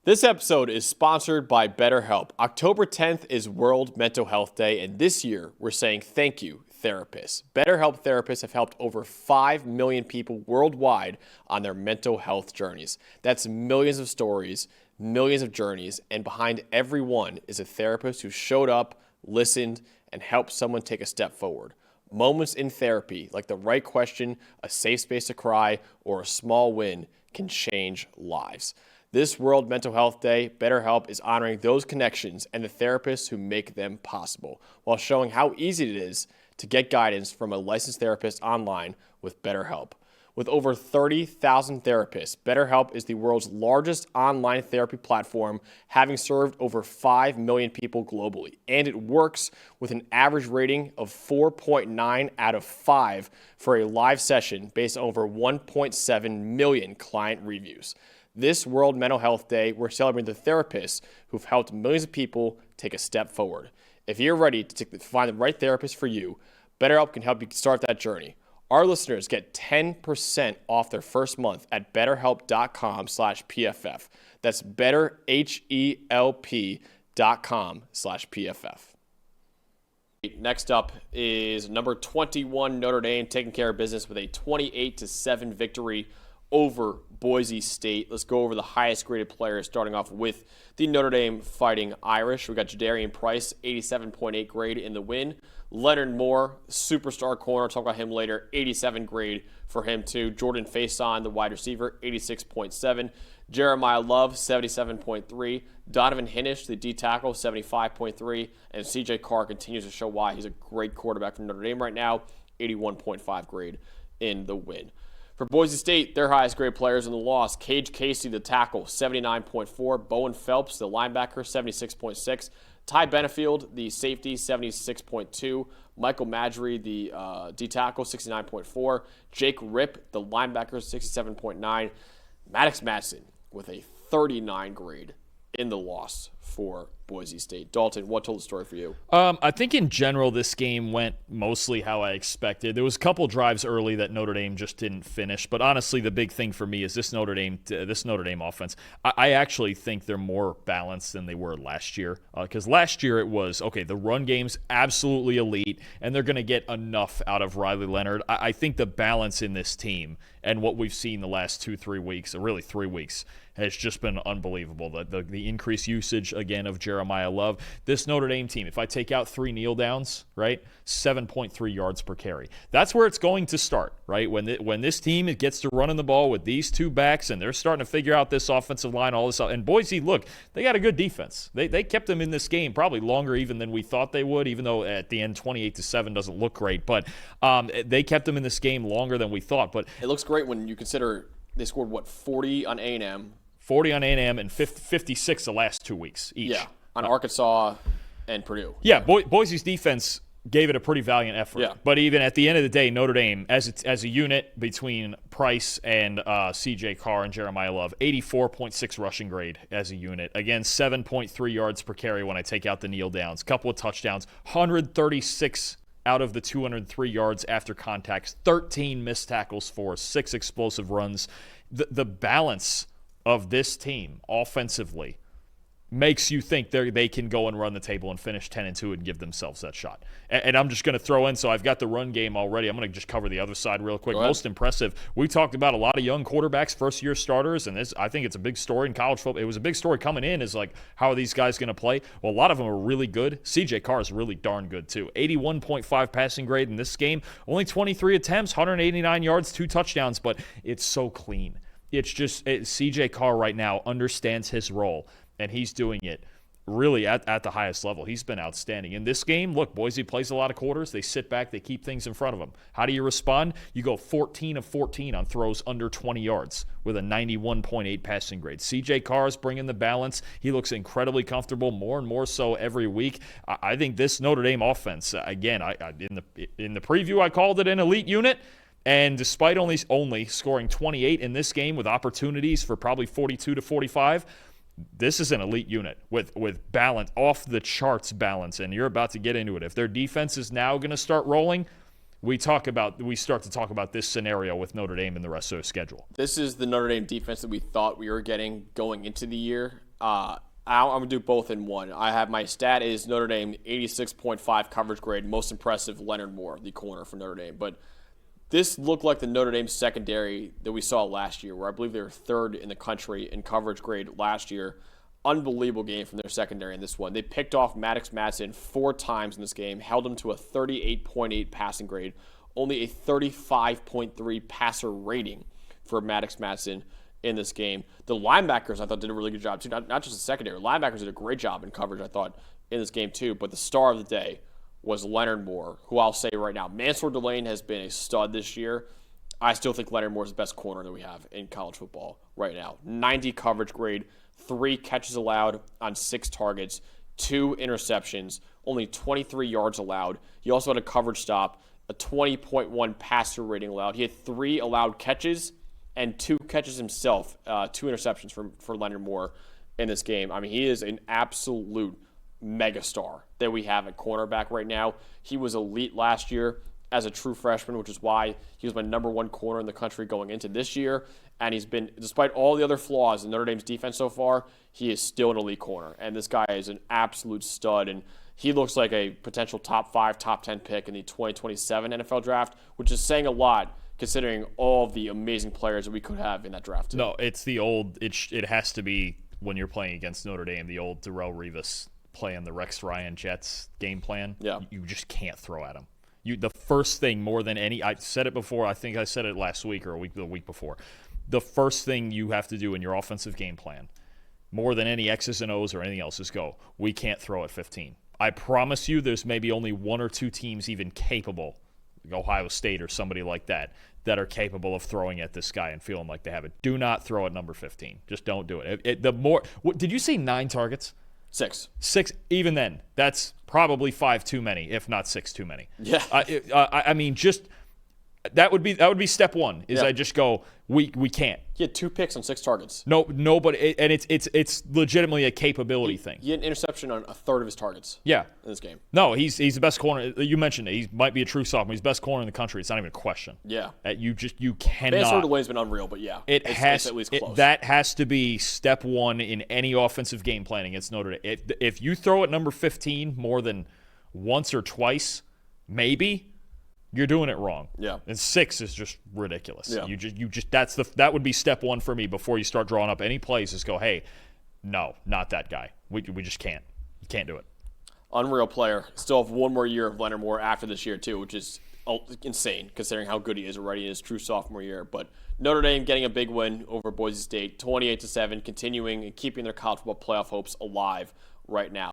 This episode is sponsored by BetterHelp. October 10th is World Mental Health Day, and this year we're saying thank you, therapists. BetterHelp therapists have helped over 5 million people worldwide on their mental health journeys. That's millions of stories, millions of journeys, and behind every one is a therapist who showed up, listened, and helped someone take a step forward. Moments in therapy, like the right question, a safe space to cry, or a small win, can change lives. This World Mental Health Day, BetterHelp is honoring those connections and the therapists who make them possible, while showing how easy it is to get guidance from a licensed therapist online with BetterHelp. With over 30,000 therapists, BetterHelp is the world's largest online therapy platform, having served over 5 million people globally. And it works with an average rating of 4.9 out of 5 for a live session based on over 1.7 million client reviews. This World Mental Health Day, we're celebrating the therapists who've helped millions of people take a step forward. If you're ready to find the right therapist for you, BetterHelp can help you start that journey. Our listeners get 10% off their first month at betterhelp.com/PFF. That's betterhelp.com/PFF. Next up is number 21 Notre Dame taking care of business with a 28-7 victory over Boise State. Let's go over the highest graded players, starting off with the Notre Dame Fighting Irish. We got Jadarian Price, 87.8 grade in the win. Leonard Moore, superstar corner, talk about him later, 87 grade for him too. Jordan Faison, the wide receiver, 86.7. Jeremiah Love, 77.3. Donovan Hinnish, the D tackle, 75.3. And CJ Carr continues to show why he's a great quarterback from Notre Dame right now, 81.5 grade in the win. For Boise State, their highest grade players in the loss, Cage Casey, the tackle, 79.4. Bowen Phelps, the linebacker, 76.6. Ty Benefield, the safety, 76.2. Michael Madry, the D tackle, 69.4. Jake Ripp, the linebacker, 67.9. Maddox Madsen with a 39 grade in the loss for Boise State. Dalton, what told the story for you? I think in general this game went mostly how I expected. There was a couple drives early that Notre Dame just didn't finish, but honestly the big thing for me is this Notre Dame offense. I actually think they're more balanced than they were last year, because last year it was, okay, the run game's absolutely elite, and they're going to get enough out of Riley Leonard. I think the balance in this team and what we've seen the last 2-3 weeks, or really 3 weeks, has just been unbelievable. The increased usage, again, of Jeremiah Love. This Notre Dame team, if I take out 3 kneel downs, right, 7.3 yards per carry. That's where it's going to start, right? When this team gets to running the ball with these 2 backs and they're starting to figure out this offensive line, all this stuff. And Boise, look, they got a good defense. They kept them in this game probably longer even than we thought they would, even though at the end 28-7 doesn't look great. But they kept them in this game longer than we thought. But it looks great when you consider they scored, 40 on A&M. 40 on A&M and 56 the last 2 weeks each. Yeah, on Arkansas and Purdue. Yeah, Boise's defense gave it a pretty valiant effort. Yeah. But even at the end of the day, Notre Dame, as a unit between Price and CJ Carr and Jeremiah Love, 84.6 rushing grade as a unit. Again, 7.3 yards per carry when I take out the kneel downs. Couple of touchdowns, 136 out of the 203 yards after contact, 13 missed tackles for 6 explosive runs. The balance of this team offensively makes you think they can go and run the table and finish 10-2 and give themselves that shot. And I'm just going to throw in, so I've got the run game already. I'm going to just cover the other side real quick. Most impressive. We talked about a lot of young quarterbacks, first-year starters, and I think it's a big story in college football. It was a big story coming in, is like, how are these guys going to play? Well, a lot of them are really good. CJ Carr is really darn good, too. 81.5 passing grade in this game. Only 23 attempts, 189 yards, 2 touchdowns, but it's so clean. It's just CJ Carr right now understands his role, and he's doing it really at the highest level. He's been outstanding. In this game, look, Boise plays a lot of quarters. They sit back. They keep things in front of them. How do you respond? You go 14 of 14 on throws under 20 yards with a 91.8 passing grade. CJ Carr is bringing the balance. He looks incredibly comfortable, more and more so every week. I think this Notre Dame offense, again, in the preview I called it an elite unit. And despite only scoring 28 in this game with opportunities for probably 42 to 45, this is an elite unit with balance, off the charts balance, and you're about to get into it. If their defense is now going to start rolling, we start to talk about this scenario with Notre Dame and the rest of their schedule. This is the Notre Dame defense that we thought we were getting going into the year. I'm going to do both in one. I have my stat is Notre Dame 86.5 coverage grade. Most impressive, Leonard Moore, the corner for Notre Dame. But this looked like the Notre Dame secondary that we saw last year, where I believe they were third in the country in coverage grade last year. Unbelievable game from their secondary in this one. They picked off Maddox Madsen 4 times in this game, held him to a 38.8 passing grade, only a 35.3 passer rating for Maddox Madsen in this game. The linebackers, I thought, did a really good job, too. Not just the secondary. Linebackers did a great job in coverage, I thought, in this game, too. But the star of the day was Leonard Moore, who I'll say right now, Mansour Delane has been a stud this year. I still think Leonard Moore is the best corner that we have in college football right now. 90 coverage grade, 3 catches allowed on 6 targets, 2 interceptions, only 23 yards allowed. He also had a coverage stop, a 20.1 passer rating allowed. He had 3 allowed catches and 2 catches himself, 2 interceptions for Leonard Moore in this game. I mean, he is an absolute megastar that we have at cornerback right now. He was elite last year as a true freshman, which is why he was my number 1 corner in the country going into this year. And he's been, despite all the other flaws in Notre Dame's defense so far, he is still an elite corner. And this guy is an absolute stud. And he looks like a potential top 5, top 10 pick in the 2027 NFL draft, which is saying a lot considering all of the amazing players that we could have in that draft too. No, it's the old, it has to be when you're playing against Notre Dame, the old Darrelle Revis playing the Rex Ryan Jets game plan. Yeah. You just can't throw at him. The first thing more than any, I said it before, I think I said it last week or the week before. The first thing you have to do in your offensive game plan, more than any X's and O's or anything else, is go, we can't throw at 15. I promise you there's maybe only 1 or 2 teams even capable, Ohio State or somebody like that are capable of throwing at this guy and feeling like they have it. Do not throw at number 15. Just don't do it. Did you say 9 targets? 6. 6. Even then, that's probably 5 too many, if not 6 too many. Yeah. I mean, just that would be step 1. Is I just go, we can't. He had 2 picks on 6 targets. Nobody, and it's legitimately a capability thing. He had an interception on a third of his targets. Yeah. In this game. No, he's the best corner. You mentioned it. He might be a true sophomore. He's the best corner in the country. It's not even a question. Yeah. You cannot. Mansour Delane's been unreal, but yeah, it's at least close. That has to be step 1 in any offensive game plan against Notre Dame. If you throw at number 15 more than once or twice, maybe, you're doing it wrong. Yeah. And 6 is just ridiculous. Yeah. You just that would be step 1 for me before you start drawing up any plays. Is go, hey, no, not that guy. We just can't. You can't do it. Unreal player. Still have 1 more year of Leonard Moore after this year too, which is insane considering how good he is already in his true sophomore year. But Notre Dame getting a big win over Boise State, 28-7, continuing and keeping their college football playoff hopes alive right now.